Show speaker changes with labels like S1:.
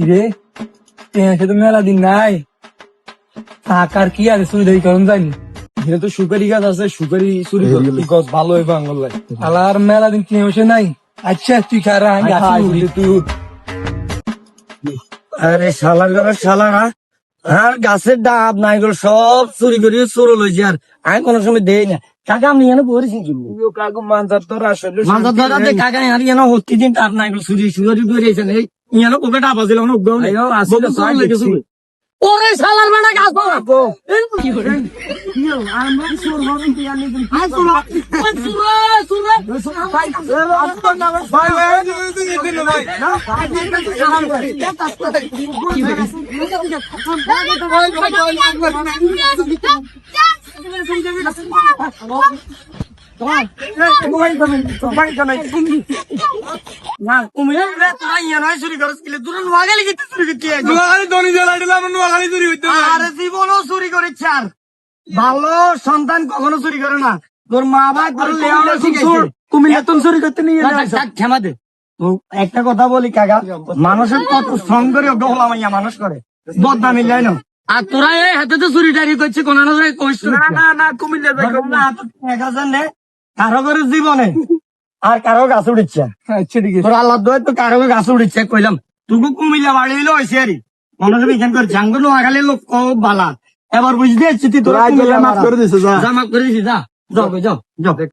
S1: রে সে তো মেলা দিন নাই টাকার কি আছে চুরি ধরি করুন জানি
S2: এখানে তো সুপারি গাছ আছে, সুপারি চুরি করতে গাছ ভালো হয় বাংলায়।
S1: আলার মেলা দিন কিনে বসে নাই। আচ্ছা তুই খারা
S2: তুই
S3: আরে শালার ঘরের শালারা আর গাছের ডাব নাইগুলো সব চুরি করে চোর লইছে। আর আমি কোনো সময় দেই না কাকা, আমি এনে পড়েছি
S2: কাকু মানজার তোর আসলে
S3: মাথার ধরা যে কাকা আর এনে হত্তি দিন তার নাইগুলো চুরি চুরি করেছেন। এই ইয়ানো কোকে ডাব আছিল না লেগেছিল। ওরে শালার মানে গাছ না কুমির তোরা ইয়ানো চুরি করছিল তোরা নোয়াখালী গিয়ে চুরি করতে আরে জীবনও চুরি করেছে। আর ভালো সন্তান কখনো চুরি করে না। তোর মা বাবা কুমিল্লা তুমি চুরি করতে নিয়ে ক্ষমা দে। তো একটা কথা বলি কাকা, মানুষের কত শ্রম করে গোলামাইয়া মানুষ করে বদনামি লাই না। আর তোরা এই হাতে তো চুরি টারি করছে কোন
S2: না কুমিল্লা
S3: কারো করে জীবনে আর কারো গাছ উড়িচ্ছে।
S1: আচ্ছা ঠিক আছে
S3: তোর আল্লাহ দোয়া তো কারো গাছ উড়িচ্ছে কইলাম তুকু কুমিল্লা বাড়ি হইলো হয়েছে আরই মানুষের বিজ্ঞান করে জাঙ্গ নোয়াখালী লোক খুব বালা। এবার বুঝতে তোরা
S2: মাফ করে দিছে, যা।
S3: মাফ করে দিছি, যা যাও যাও যাও।